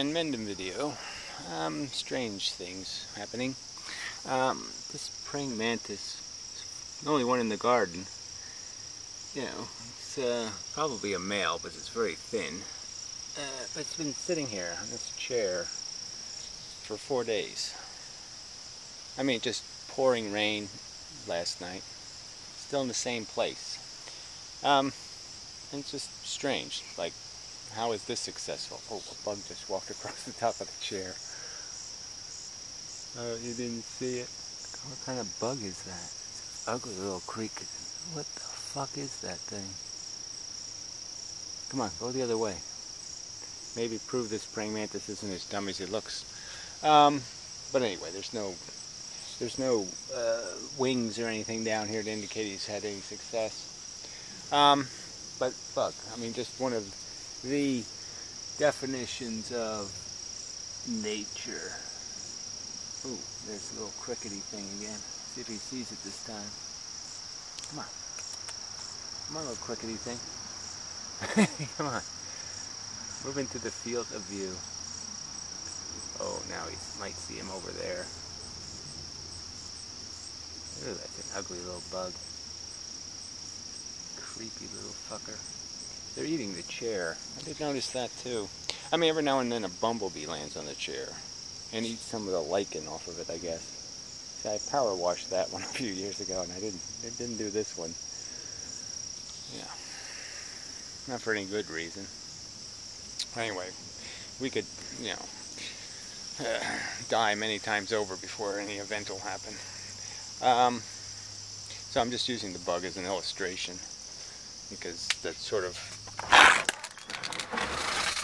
inmendham video. Strange things happening. This praying mantis, the only one in the garden. You know, it's probably a male, but it's very thin. But it's been sitting here on this chair for 4 days. I mean, just pouring rain last night. Still in the same place. And it's just strange. Like, how is this successful? Oh, a bug just walked across the top of the chair. Oh, you didn't see it? What kind of bug is that? It's an ugly little creature. What the fuck is that thing? Come on, go the other way. Maybe prove this praying mantis isn't as dumb as it looks. But anyway, there's no wings or anything down here to indicate he's had any success. But bug, I mean, just one of the definitions of nature. Ooh, there's a little crickety thing again. See if he sees it this time. Come on. Come on, little crickety thing. Come on. Move into the field of view. Oh, now he might see him over there. Ooh, that's an ugly little bug. Creepy little fucker. They're eating the chair. I did notice that too. I mean, every now and then a bumblebee lands on the chair and eats some of the lichen off of it, I guess. See, I power washed that one a few years ago, and it didn't do this one. Yeah, not for any good reason. Anyway, we could, you know, die many times over before any event will happen. So I'm just using the bug as an illustration because that's sort of,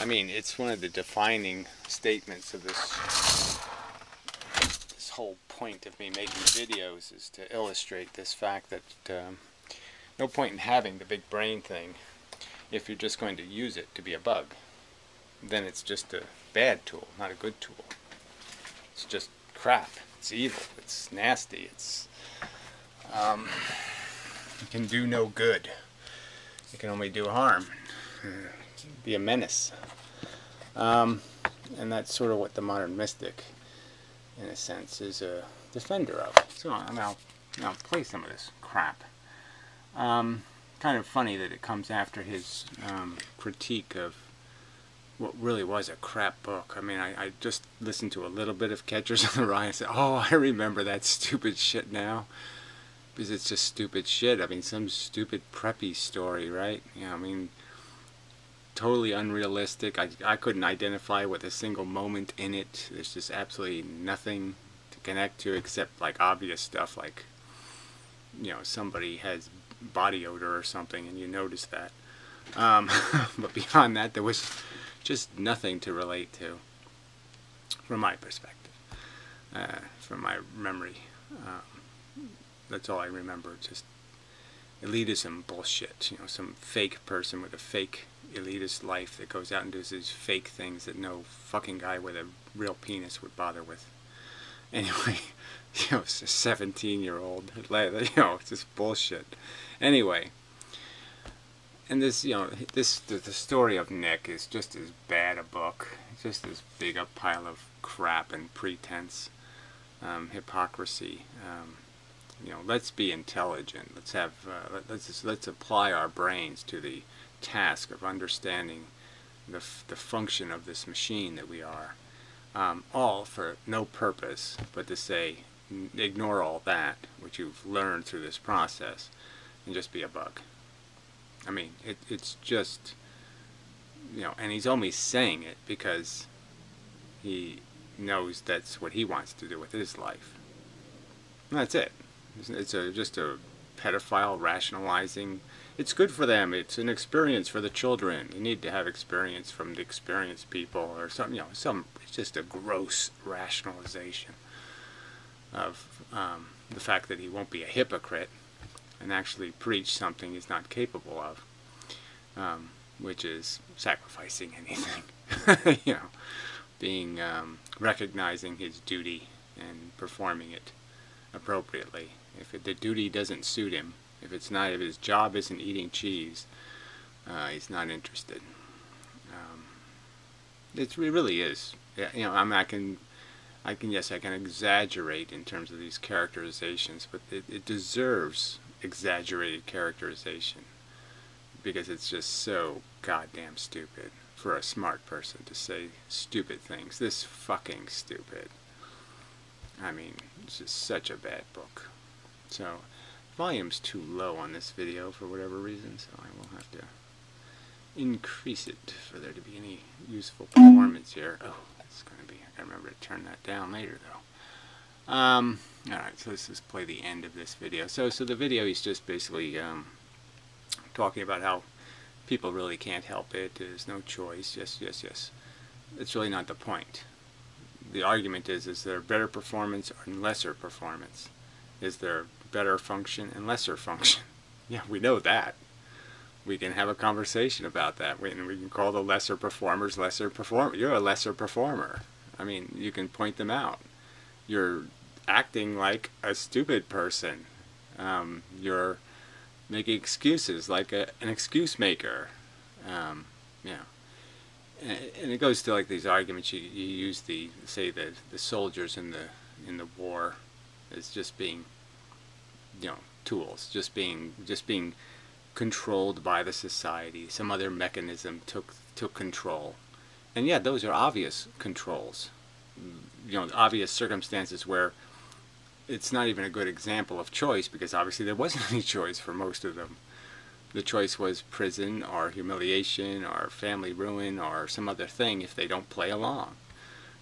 I mean, it's one of the defining statements of this whole point of me making videos is to illustrate this fact that no point in having the big brain thing if you're just going to use it to be a bug. Then it's just a bad tool, not a good tool. It's just crap. It's evil. It's nasty. It's it can do no good. It can only do harm. Be a menace. And that's sort of what the modern mystic, in a sense, is a defender of. So I'll play some of this crap. Kind of funny that it comes after his critique of what really was a crap book. I mean, I just listened to a little bit of Catchers in the Rye and said, oh, I remember that stupid shit now. Because it's just stupid shit. I mean, some stupid preppy story, right? You know, I mean, totally unrealistic. I couldn't identify with a single moment in it. There's just absolutely nothing to connect to except like obvious stuff like, you know, somebody has body odor or something and you notice that. But beyond that, there was just nothing to relate to from my perspective, from my memory. That's all I remember, just elitism bullshit. You know, some fake person with a fake elitist life that goes out and does these fake things that no fucking guy with a real penis would bother with. Anyway, you know, it's a 17-year-old, you know, it's just bullshit. Anyway, and this, you know, the story of Nick is just as bad a book. It's just as big a pile of crap and pretense, hypocrisy. You know, let's be intelligent. Let's have, let's apply our brains to the task of understanding the function of this machine that we are. All for no purpose but to say, ignore all that which you've learned through this process and just be a bug. I mean, it's just, you know, and he's only saying it because he knows that's what he wants to do with his life. And that's it. It's just a pedophile rationalizing. It's good for them. It's an experience for the children. You need to have experience from the experienced people or something. You know, it's just a gross rationalization of the fact that he won't be a hypocrite and actually preach something he's not capable of, which is sacrificing anything. You know, being recognizing his duty and performing it appropriately. If the duty doesn't suit him, if his job isn't eating cheese, he's not interested. It really is. Yeah, you know, I mean, yes, I can exaggerate in terms of these characterizations, but it deserves exaggerated characterization because it's just so goddamn stupid for a smart person to say stupid things. This fucking stupid. I mean, it's just such a bad book. So, volume's too low on this video for whatever reason, so I will have to increase it for there to be any useful performance here. Oh, that's going to be, I gotta remember to turn that down later though. Alright, so let's just play the end of this video. So the video is just basically talking about how people really can't help it, there's no choice, yes. It's really not the point. The argument is there better performance or lesser performance? Is there better function and lesser function? Yeah, we know that. We can have a conversation about that. We can call the lesser performers lesser performers. You're a lesser performer. I mean, you can point them out. You're acting like a stupid person. You're making excuses like an excuse maker. Yeah. And it goes to like these arguments. You use the soldiers in the war as just being, you know, tools, just being controlled by the society. Some other mechanism took control, and yeah, those are obvious controls. You know, obvious circumstances where it's not even a good example of choice because obviously there wasn't any choice for most of them. The choice was prison or humiliation or family ruin or some other thing if they don't play along.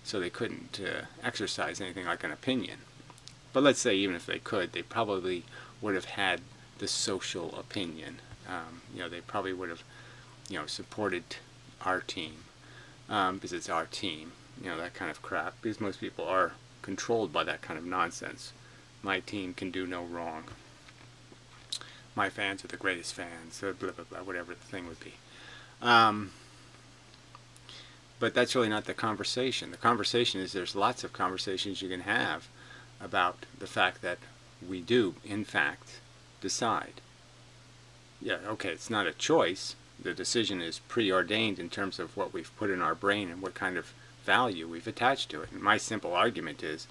So they couldn't exercise anything like an opinion. But let's say even if they could, they probably would have had the social opinion. You know, they probably would have, you know, supported our team because it's our team. You know, that kind of crap. Because most people are controlled by that kind of nonsense. My team can do no wrong. My fans are the greatest fans, blah, blah, blah, whatever the thing would be. But that's really not the conversation. The conversation is there's lots of conversations you can have about the fact that we do, in fact, decide. Yeah, okay, it's not a choice. The decision is preordained in terms of what we've put in our brain and what kind of value we've attached to it. And my simple argument is,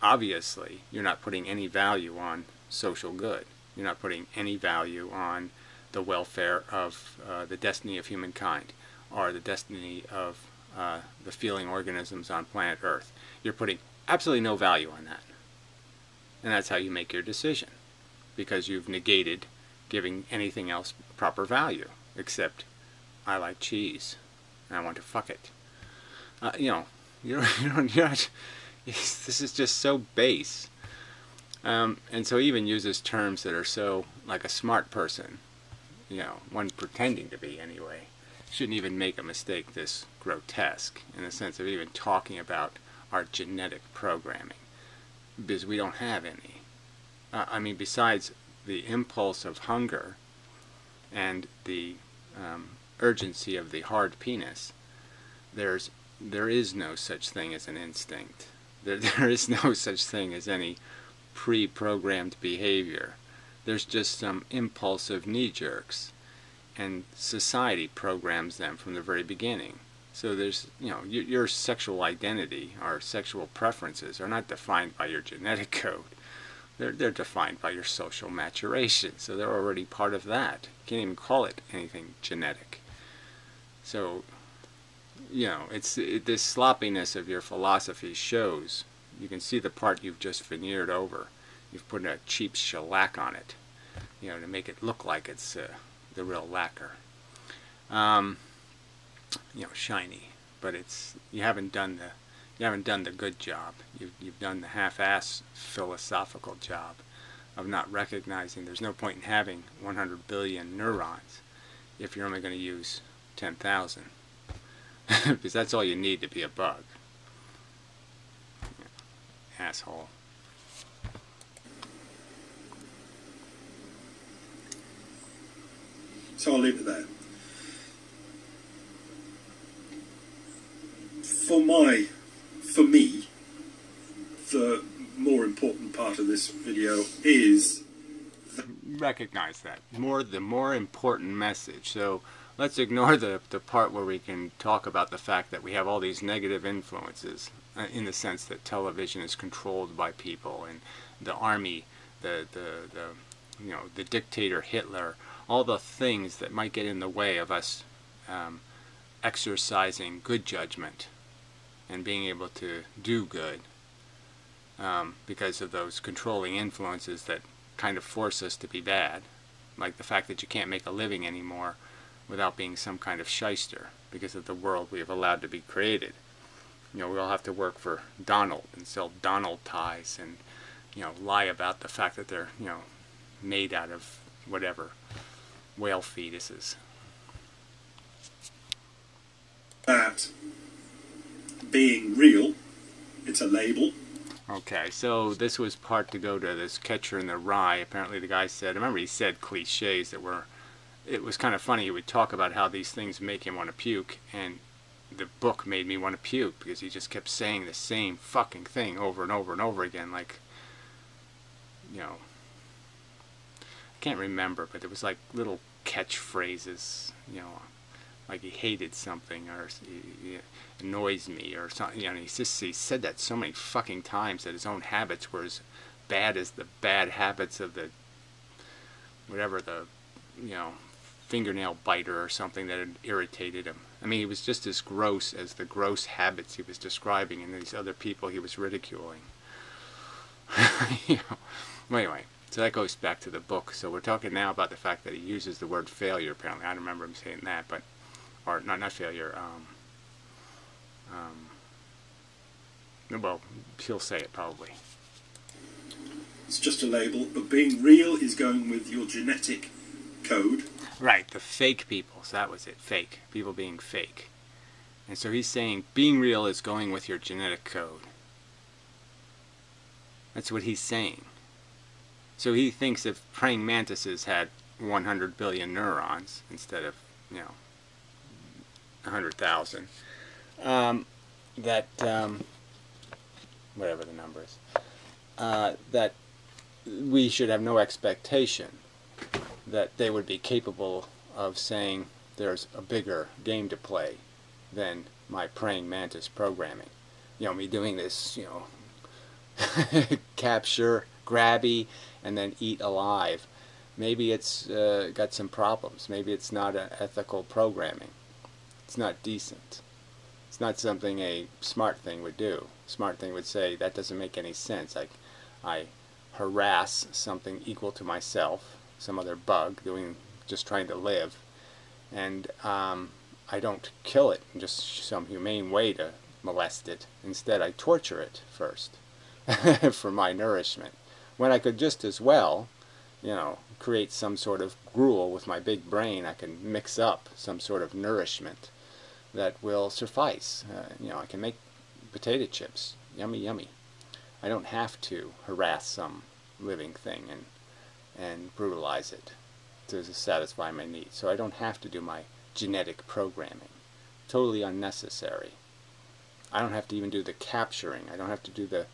obviously, you're not putting any value on social good. You're not putting any value on the welfare of the destiny of humankind or the destiny of the feeling organisms on planet Earth. You're putting absolutely no value on that. And that's how you make your decision, because you've negated giving anything else proper value, except I like cheese and I want to fuck it. You know, you're not, this is just so base. And so he even uses terms that are so, like a smart person, you know, one pretending to be anyway, shouldn't even make a mistake this grotesque in the sense of even talking about our genetic programming, because we don't have any. I mean, besides the impulse of hunger and the urgency of the hard penis, there is no such thing as an instinct. There is no such thing as any pre-programmed behavior. There's just some impulsive knee-jerks, and society programs them from the very beginning. So there's, you know, your sexual identity or sexual preferences are not defined by your genetic code. They're defined by your social maturation. So they're already part of that. You can't even call it anything genetic. So, you know, this sloppiness of your philosophy shows. You can see the part you've just veneered over. You've put a cheap shellac on it, you know, to make it look like it's the real lacquer. You know, shiny, but you haven't done the good job. You've done the half-ass philosophical job of not recognizing there's no point in having 100 billion neurons if you're only going to use 10,000, because that's all you need to be a bug. Yeah. Asshole. So I'll leave it there. For me, the more important part of this video is recognize that the more important message. So let's ignore the part where we can talk about the fact that we have all these negative influences, in the sense that television is controlled by people, and the army, the dictator Hitler, all the things that might get in the way of us exercising good judgment and being able to do good, because of those controlling influences that kind of force us to be bad, like the fact that you can't make a living anymore without being some kind of shyster because of the world we have allowed to be created. We all have to work for Donald and sell Donald ties and lie about the fact that they're made out of whatever, whale fetuses. That being real, it's a label. Okay, so this was part to go to this Catcher in the Rye. Apparently the guy said, I remember he said cliches that were, it was kind of funny. He would talk about how these things make him want to puke, and the book made me want to puke because he just kept saying the same fucking thing over and over and over again, like, I can't remember, but there was like little catchphrases, like he hated something, or he annoys me, or something. He said that so many fucking times that his own habits were as bad as the bad habits of the whatever, the fingernail biter or something that had irritated him. I mean, he was just as gross as the gross habits he was describing in these other people he was ridiculing. Well, anyway, so that goes back to the book. So we're talking now about the fact that he uses the word failure. Apparently, I don't remember him saying that, but or not failure. Well, he'll say it probably. It's just a label, but being real is going with your genetic code. Right, the fake people. So that was it. Fake. People being fake. And so he's saying being real is going with your genetic code. That's what he's saying. So he thinks if praying mantises had 100 billion neurons instead of, 100,000, that, whatever the number is, that we should have no expectation that they would be capable of saying there's a bigger game to play than my praying mantis programming. Me doing this, capture, grabby, and then eat alive. Maybe it's got some problems. Maybe it's not ethical programming. It's not decent. It's not something a smart thing would do. A smart thing would say, that doesn't make any sense. I harass something equal to myself, some other bug just trying to live, and I don't kill it in just some humane way to molest it. Instead, I torture it first for my nourishment, when I could just as well, create some sort of gruel with my big brain. I can mix up some sort of nourishment that will suffice. I can make potato chips. Yummy, yummy. I don't have to harass some living thing and brutalize it to satisfy my needs. So I don't have to do my genetic programming. Totally unnecessary. I don't have to even do the capturing. I don't have to do the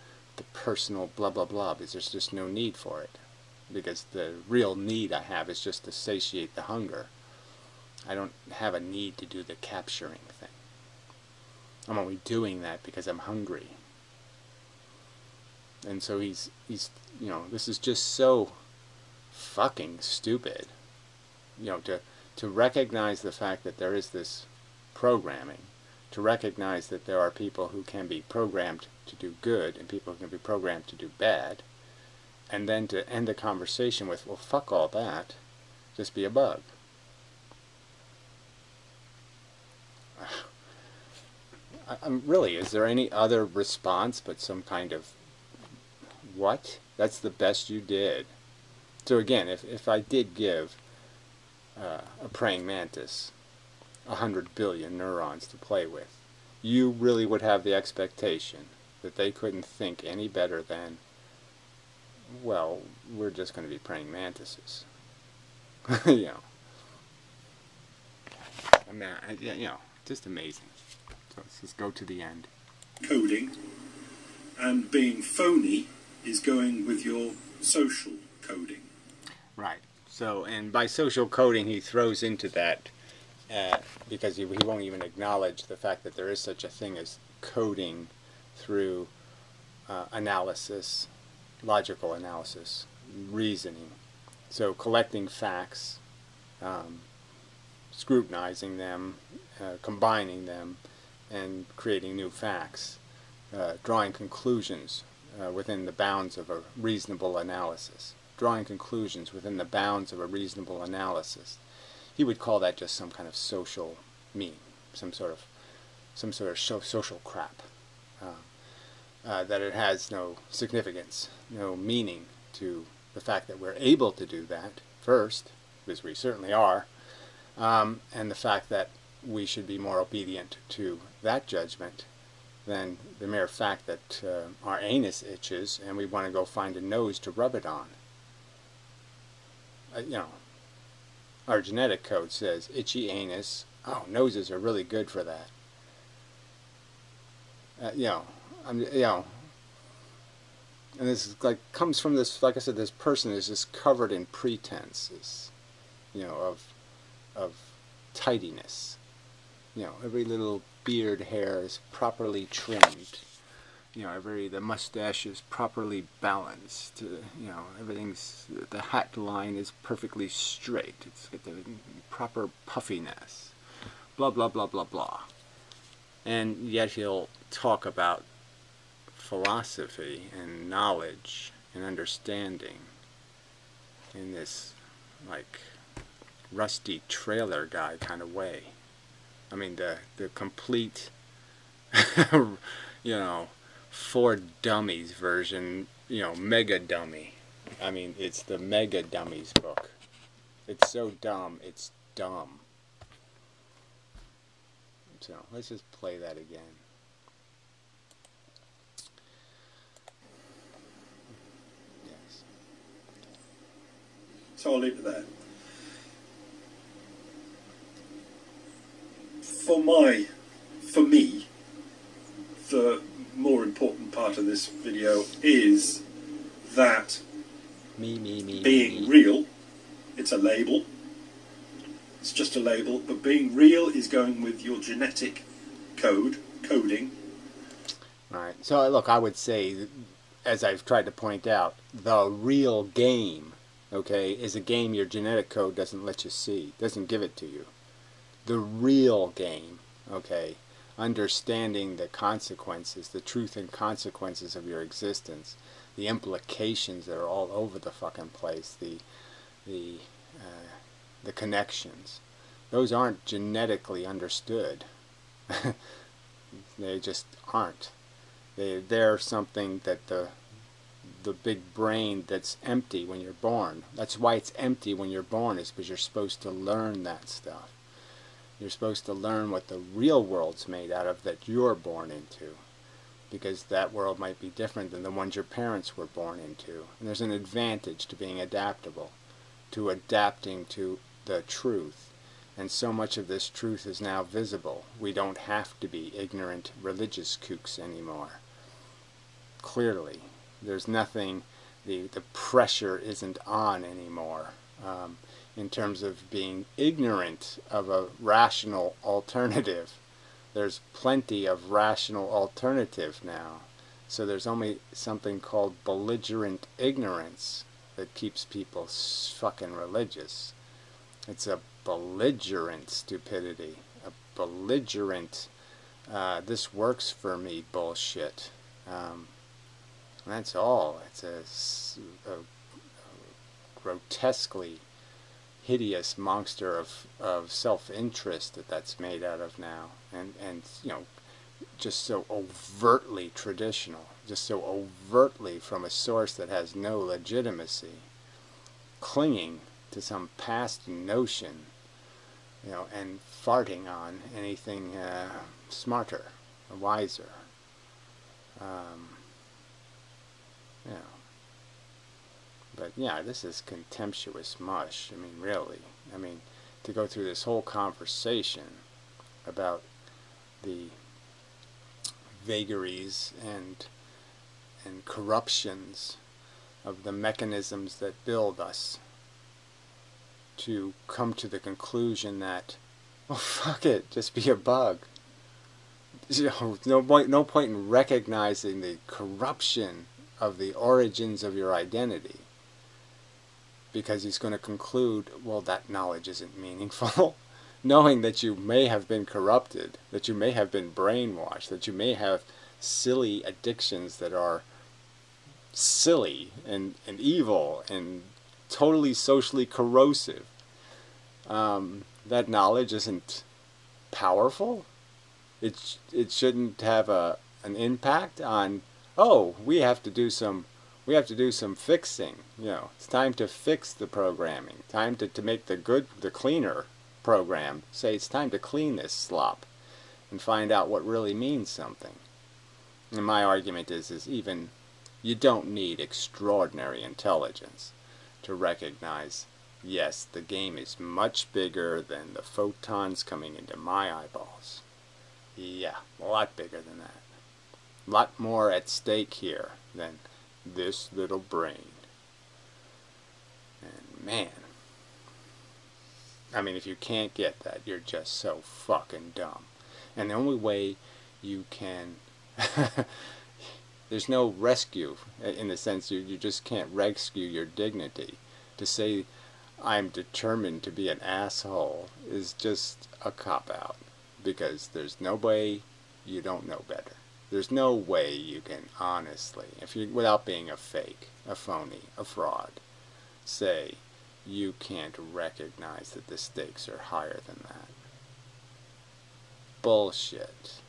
personal blah blah blah, because there's just no need for it. Because the real need I have is just to satiate the hunger. I don't have a need to do the capturing thing. I'm only doing that because I'm hungry. And so he's this is just so fucking stupid. To recognize the fact that there is this programming, to recognize that there are people who can be programmed to do good and people who can be programmed to do bad, and then to end the conversation with, well, fuck all that, just be a bug. Really, is there any other response but some kind of, what? That's the best you did. So again, if I did give a praying mantis 100 billion neurons to play with, you really would have the expectation that they couldn't think any better than, well, we're just going to be praying mantises. I mean, just amazing. So let's just go to the end. Coding, and being phony is going with your social coding. Right. So, and by social coding, he throws into that because he won't even acknowledge the fact that there is such a thing as coding through analysis, logical analysis, reasoning. So collecting facts, scrutinizing them, combining them, and creating new facts, drawing conclusions within the bounds of a reasonable analysis. Drawing conclusions within the bounds of a reasonable analysis. He would call that just some kind of social meme, some sort of social crap. That it has no significance, no meaning to the fact that we're able to do that first, because we certainly are, and the fact that we should be more obedient to that judgment than the mere fact that our anus itches and we want to go find a nose to rub it on. You know, our genetic code says itchy anus. Oh, noses are really good for that. You know, and this is like comes from this. Like I said, this person is just covered in pretenses, you know, of tidiness. You know, every little beard hair is properly trimmed. You know, the mustache is properly balanced. You know, the hat line is perfectly straight. It's got the proper puffiness. Blah, blah, blah, blah, blah. And yet he'll talk about philosophy and knowledge and understanding in this, like, rusty trailer guy kind of way. I mean, the complete, you know, for dummies version, you know, mega dummy. I mean, it's the mega dummies book. It's so dumb, it's dumb. So let's just play that again. Yes. So I'll leave it there. For me, the more important part of this video is that being real, it's a label. It's just a label, but being real is going with your genetic coding. Right. So look, I would say, as I've tried to point out, the real game, okay, is a game your genetic code doesn't let you see, doesn't give it to you. The real game, okay, understanding the consequences, the truth and consequences of your existence, the implications that are all over the fucking place, the connections. Those aren't genetically understood. They just aren't. They're something that the big brain that's empty when you're born. That's why it's empty when you're born, is because you're supposed to learn that stuff. You're supposed to learn what the real world's made out of that you're born into, because that world might be different than the ones your parents were born into. And there's an advantage to being adaptable, to adapting to the truth. And so much of this truth is now visible. We don't have to be ignorant religious kooks anymore. Clearly, there's nothing, the pressure isn't on anymore. In terms of being ignorant of a rational alternative. There's plenty of rational alternative now. So there's only something called belligerent ignorance that keeps people fucking religious. It's a belligerent stupidity. A belligerent, this works for me bullshit. That's all. It's a grotesquely hideous monster of self-interest that's made out of now, and you know, just so overtly traditional, just so overtly from a source that has no legitimacy, clinging to some past notion, you know, and farting on anything smarter, wiser. You know. But yeah, this is contemptuous mush. I mean, really. I mean, to go through this whole conversation about the vagaries and corruptions of the mechanisms that build us, to come to the conclusion that well, fuck it, just be a bug. You know, no point in recognizing the corruption of the origins of your identity, because he's going to conclude, well, that knowledge isn't meaningful. Knowing that you may have been corrupted, that you may have been brainwashed, that you may have silly addictions that are silly and evil and totally socially corrosive. That knowledge isn't powerful. It shouldn't have an impact on, oh, we have to do some fixing. You know, it's time to fix the programming. Time to make the cleaner program say it's time to clean this slop and find out what really means something. And my argument is even you don't need extraordinary intelligence to recognize, yes, the game is much bigger than the photons coming into my eyeballs. Yeah, a lot bigger than that. A lot more at stake here than this little brain. And man, I mean, if you can't get that, you're just so fucking dumb. And the only way you can... there's no rescue, in the sense you just can't rescue your dignity. To say, I'm determined to be an asshole, is just a cop-out. Because there's no way you don't know better. There's no way you can honestly, without being a fake, a phony, a fraud, say you can't recognize that the stakes are higher than that. Bullshit.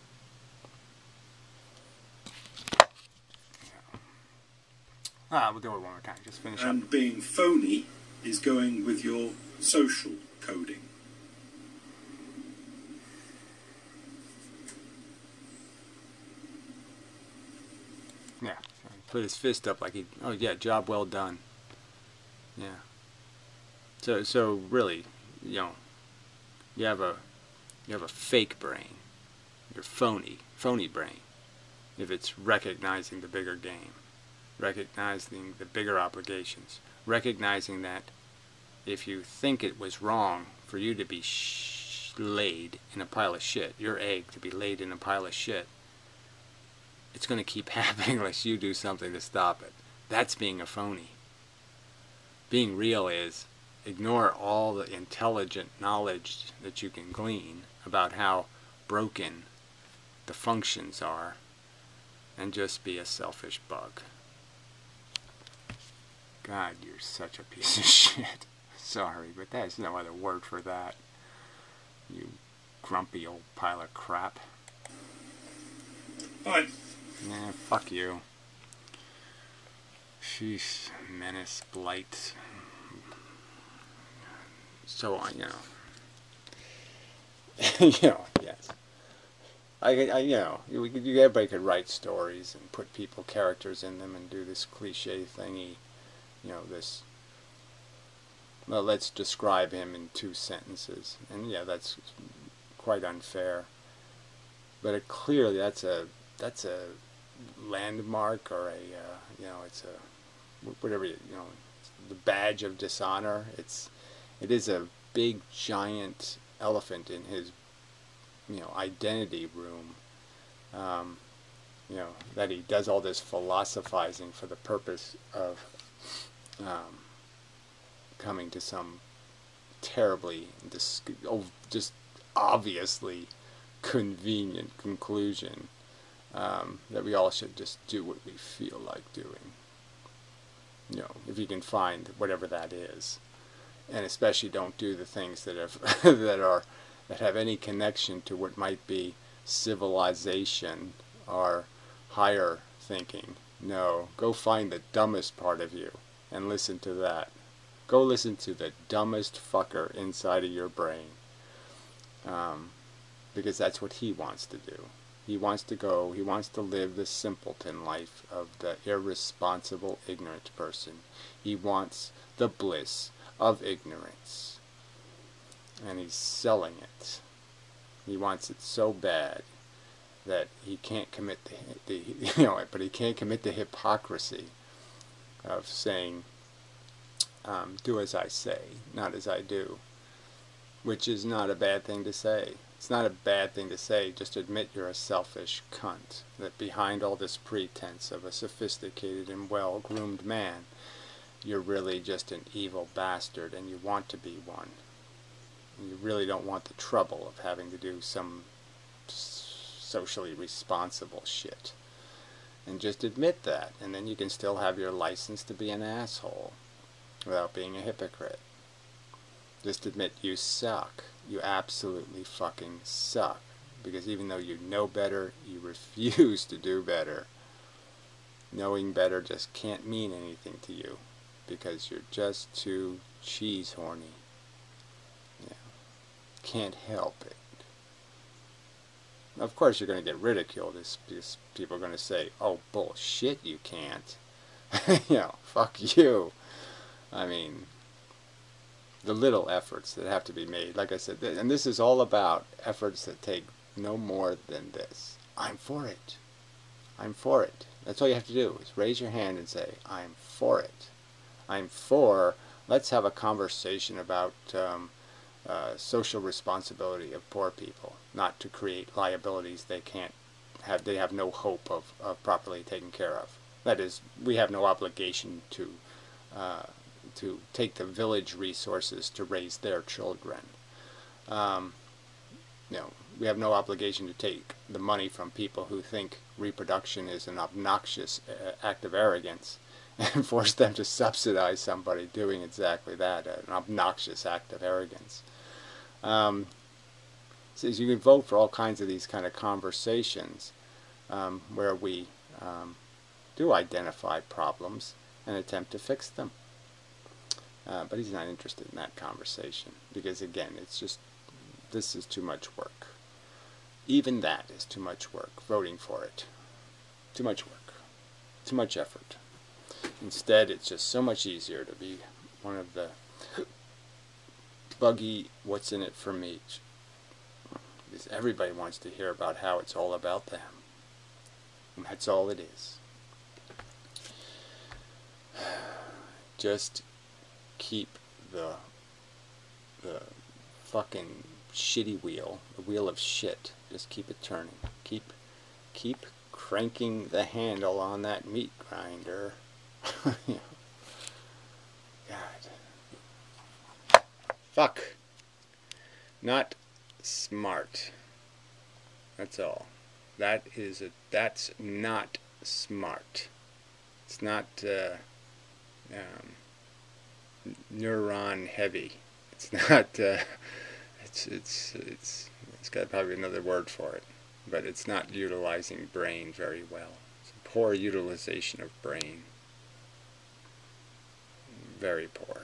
We'll do it one more time. Just finish up. And being phony is going with your social coding. Yeah, put his fist up like oh yeah, job well done. Yeah. So really, you know, you have a fake brain, your phony brain. If it's recognizing the bigger game, recognizing the bigger obligations, recognizing that if you think it was wrong for you to be laid in a pile of shit, your egg to be laid in a pile of shit, it's going to keep happening unless you do something to stop it. That's being a phony. Being real is ignore all the intelligent knowledge that you can glean about how broken the functions are, and just be a selfish bug. God, you're such a piece of shit. Sorry, but there's no other word for that. You grumpy old pile of crap. Bye. Nah, fuck you. Sheesh, menace, blight. So on, you know. You know, yes. You know, everybody could write stories and put characters in them and do this cliche thingy, you know, this, well, let's describe him in 2 sentences. And yeah, that's quite unfair. But clearly that's a landmark, or you know, it's a, whatever, you know, the badge of dishonor. It is a big giant elephant in his, you know, identity room. You know, that he does all this philosophizing for the purpose of coming to some terribly, just obviously convenient conclusion that we all should just do what we feel like doing. You know, if you can find whatever that is, and especially don't do the things that have that have any connection to what might be civilization or higher thinking. No, go find the dumbest part of you and listen to that. Go listen to the dumbest fucker inside of your brain, because that's what he wants to do. He wants to live the simpleton life of the irresponsible, ignorant person. He wants the bliss of ignorance, and he's selling it. He wants it so bad that he can't commit the you know, but he can't commit the hypocrisy of saying, do as I say, not as I do. which is not a bad thing to say. It's not a bad thing to say, just admit you're a selfish cunt, that behind all this pretense of a sophisticated and well-groomed man, you're really just an evil bastard and you want to be one. And you really don't want the trouble of having to do some socially responsible shit. And just admit that, and then you can still have your license to be an asshole without being a hypocrite. Just admit you suck. You absolutely fucking suck. Because even though you know better, you refuse to do better. Knowing better just can't mean anything to you. Because you're just too cheese horny. Yeah. Can't help it. Of course you're going to get ridiculed because people are going to say, oh bullshit, you can't. You know, fuck you. I mean, the little efforts that have to be made, like I said, and this is all about efforts that take no more than this. I'm for it. I'm for it. That's all you have to do, is raise your hand and say, I'm for it. I'm for, let's have a conversation about social responsibility of poor people, not to create liabilities they have no hope of properly taking care of. That is, we have no obligation to take the village resources to raise their children. You know, we have no obligation to take the money from people who think reproduction is an obnoxious act of arrogance and force them to subsidize somebody doing exactly that, an obnoxious act of arrogance. So you can vote for all kinds of these kind of conversations where we do identify problems and attempt to fix them. But he's not interested in that conversation because, again, it's just, this is too much work. Even that is too much work, voting for it. Too much work. Too much effort. Instead, it's just so much easier to be one of the buggy what's in it for me. Because everybody wants to hear about how it's all about them. And that's all it is. Just keep the fucking shitty wheel, the wheel of shit. Just keep it turning. Keep cranking the handle on that meat grinder. Yeah. God. Fuck. Not smart. That's all. That's not smart. It's not neuron heavy. It's not it's got probably another word for it, but it's not utilizing brain very well. It's a poor utilization of brain. Very poor.